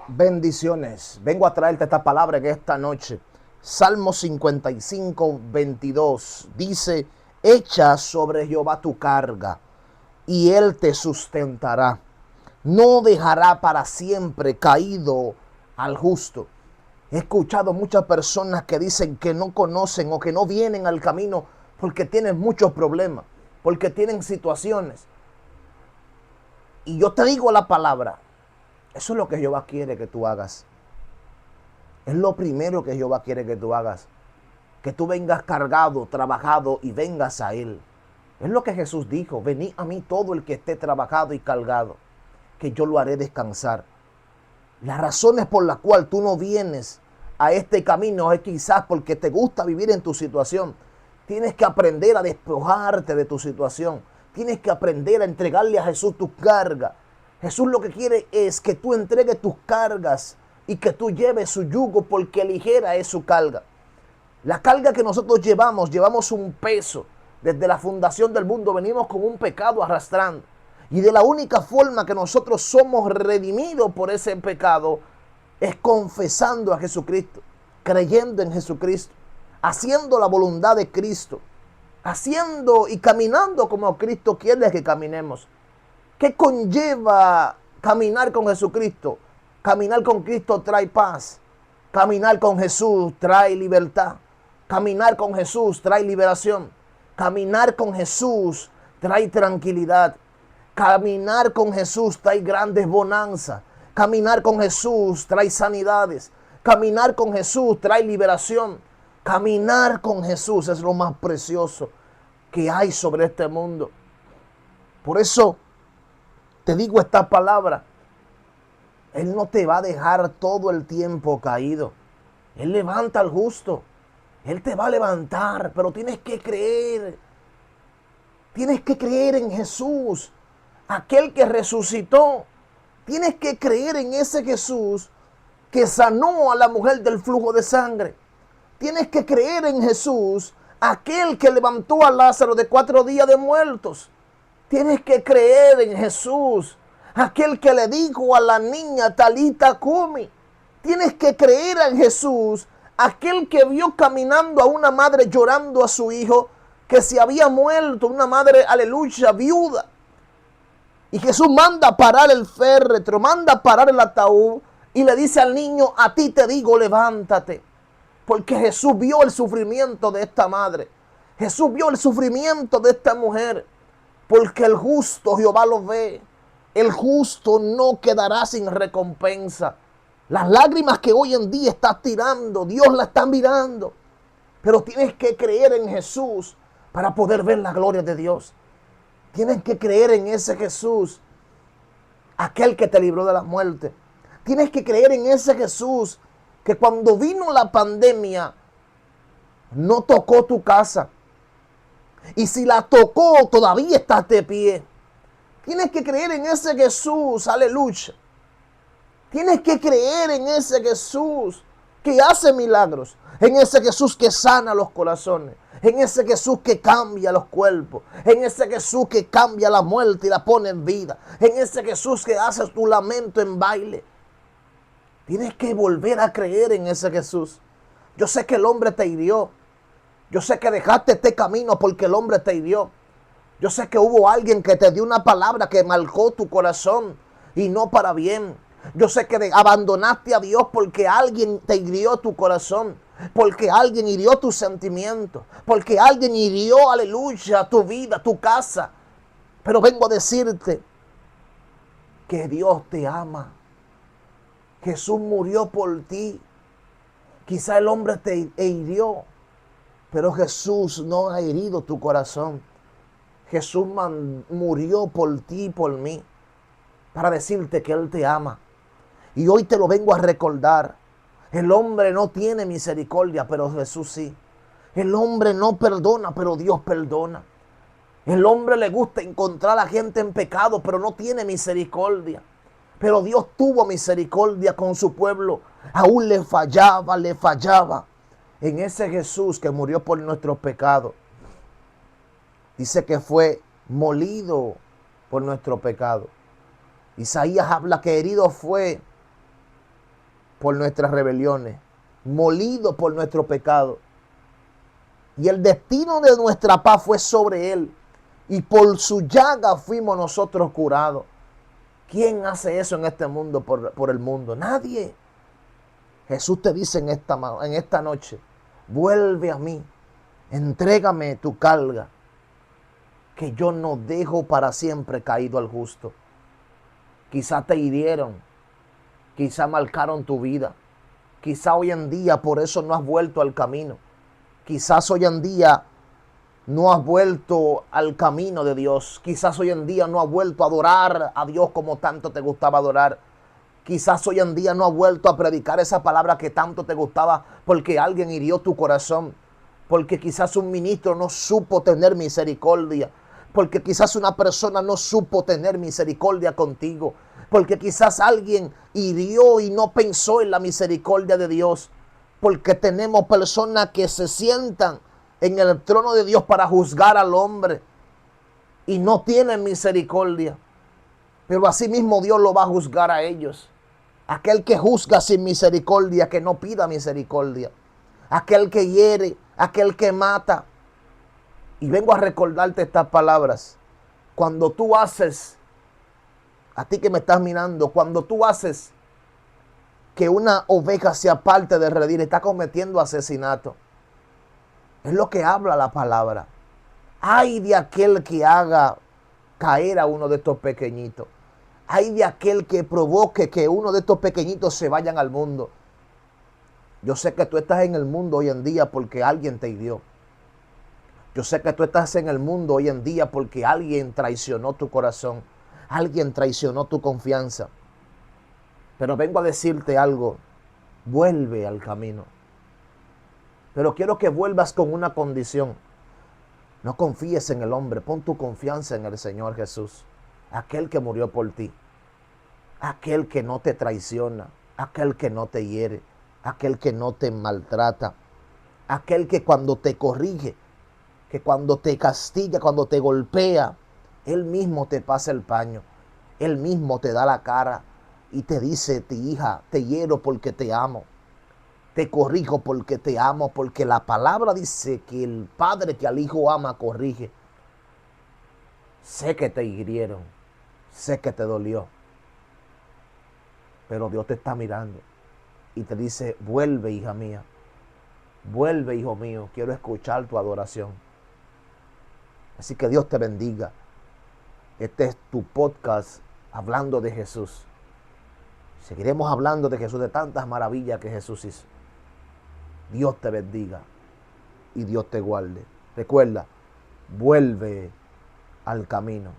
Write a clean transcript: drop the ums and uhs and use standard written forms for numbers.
Bendiciones. Vengo a traerte esta palabra en esta noche. Salmo 55, 22. Dice, echa sobre Jehová tu carga y él te sustentará. No dejará para siempre caído al justo. He escuchado muchas personas que dicen que no conocen o que no vienen al camino porque tienen muchos problemas, porque tienen situaciones. Y yo te digo la palabra. Eso es lo que Jehová quiere que tú hagas. Es lo primero que Jehová quiere que tú hagas. Que tú vengas cargado, trabajado y vengas a Él. Es lo que Jesús dijo. Venid a mí todo el que esté trabajado y cargado, que yo lo haré descansar. Las razones por las cuales tú no vienes a este camino es quizás porque te gusta vivir en tu situación. Tienes que aprender a despojarte de tu situación. Tienes que aprender a entregarle a Jesús tus cargas. Jesús lo que quiere es que tú entregues tus cargas y que tú lleves su yugo, porque ligera es su carga. La carga que nosotros llevamos un peso. Desde la fundación del mundo venimos con un pecado arrastrando. Y de la única forma que nosotros somos redimidos por ese pecado es confesando a Jesucristo, creyendo en Jesucristo, haciendo la voluntad de Cristo, haciendo y caminando como Cristo quiere que caminemos. ¿Qué conlleva caminar con Jesucristo? Caminar con Cristo trae paz. Caminar con Jesús trae libertad. Caminar con Jesús trae liberación. Caminar con Jesús trae tranquilidad. Caminar con Jesús trae grandes bonanzas. Caminar con Jesús trae sanidades. Caminar con Jesús trae liberación. Caminar con Jesús es lo más precioso que hay sobre este mundo. Por eso te digo esta palabra. Él no te va a dejar todo el tiempo caído. Él levanta al justo. Él te va a levantar, pero tienes que creer. Tienes que creer en Jesús, aquel que resucitó. Tienes que creer en ese Jesús que sanó a la mujer del flujo de sangre. Tienes que creer en Jesús, aquel que levantó a Lázaro de 4 días de muertos. Tienes que creer en Jesús, aquel que le dijo a la niña Talita Cumi. Tienes que creer en Jesús, aquel que vio caminando a una madre llorando a su hijo que se había muerto, una madre, aleluya, viuda. Y Jesús manda parar el féretro, manda parar el ataúd y le dice al niño, a ti te digo, levántate. Porque Jesús vio el sufrimiento de esta madre. Jesús vio el sufrimiento de esta mujer. Porque el justo Jehová lo ve. El justo no quedará sin recompensa. Las lágrimas que hoy en día estás tirando, Dios la está mirando. Pero tienes que creer en Jesús para poder ver la gloria de Dios. Tienes que creer en ese Jesús, aquel que te libró de la muerte. Tienes que creer en ese Jesús que cuando vino la pandemia no tocó tu casa. Y si la tocó, todavía estás de pie. Tienes que creer en ese Jesús, aleluya. Tienes que creer en ese Jesús que hace milagros. En ese Jesús que sana los corazones. En ese Jesús que cambia los cuerpos. En ese Jesús que cambia la muerte y la pone en vida. En ese Jesús que hace tu lamento en baile. Tienes que volver a creer en ese Jesús. Yo sé que el hombre te hirió. Yo sé que dejaste este camino porque el hombre te hirió. Yo sé que hubo alguien que te dio una palabra que marcó tu corazón y no para bien. Yo sé que abandonaste a Dios porque alguien te hirió tu corazón, porque alguien hirió tus sentimientos, porque alguien hirió, aleluya, tu vida, tu casa. Pero vengo a decirte que Dios te ama. Jesús murió por ti. Quizá el hombre te hirió, pero Jesús no ha herido tu corazón. Jesús murió por ti y por mí para decirte que Él te ama. Y hoy te lo vengo a recordar. El hombre no tiene misericordia, pero Jesús sí. El hombre no perdona, pero Dios perdona. El hombre le gusta encontrar a la gente en pecado, pero no tiene misericordia. Pero Dios tuvo misericordia con su pueblo. Aún le fallaba. En ese Jesús que murió por nuestros pecados. Dice que fue molido por nuestro pecado. Isaías habla que herido fue por nuestras rebeliones, molido por nuestro pecado. Y el destino de nuestra paz fue sobre él, y por su llaga fuimos nosotros curados. ¿Quién hace eso en este mundo por el mundo? Nadie. Jesús te dice en esta noche, vuelve a mí, entrégame tu carga, que yo no dejo para siempre caído al justo. Quizá te hirieron, quizá marcaron tu vida, quizá hoy en día por eso no has vuelto al camino. Quizás hoy en día no has vuelto al camino de Dios. Quizás hoy en día no has vuelto a adorar a Dios como tanto te gustaba adorar. Quizás hoy en día no has vuelto a predicar esa palabra que tanto te gustaba porque alguien hirió tu corazón. Porque quizás un ministro no supo tener misericordia. Porque quizás una persona no supo tener misericordia contigo. Porque quizás alguien hirió y no pensó en la misericordia de Dios. Porque tenemos personas que se sientan en el trono de Dios para juzgar al hombre y no tienen misericordia. Pero así mismo Dios lo va a juzgar a ellos. Aquel que juzga sin misericordia, que no pida misericordia. Aquel que hiere, aquel que mata. Y vengo a recordarte estas palabras. Cuando tú haces, a ti que me estás mirando, cuando tú haces que una oveja se aparte del redil, está cometiendo asesinato. Es lo que habla la palabra. Ay de aquel que haga caer a uno de estos pequeñitos. Ay de aquel que provoque que uno de estos pequeñitos se vayan al mundo. Yo sé que tú estás en el mundo hoy en día porque alguien te hirió. Yo sé que tú estás en el mundo hoy en día porque alguien traicionó tu corazón. Alguien traicionó tu confianza. Pero vengo a decirte algo. Vuelve al camino. Pero quiero que vuelvas con una condición. No confíes en el hombre, pon tu confianza en el Señor Jesús. Aquel que murió por ti. Aquel que no te traiciona. Aquel que no te hiere. Aquel que no te maltrata. Aquel que cuando te corrige, que cuando te castiga, cuando te golpea, Él mismo te pasa el paño. Él mismo te da la cara y te dice, ti hija, te hiero porque te amo. Te corrijo porque te amo, porque la palabra dice que el padre que al hijo ama corrige. Sé que te hirieron, sé que te dolió, pero Dios te está mirando y te dice, vuelve hija mía, vuelve hijo mío, quiero escuchar tu adoración. Así que Dios te bendiga. Este es tu podcast hablando de Jesús. Seguiremos hablando de Jesús, de tantas maravillas que Jesús hizo. Dios te bendiga y Dios te guarde. Recuerda, vuelve al camino.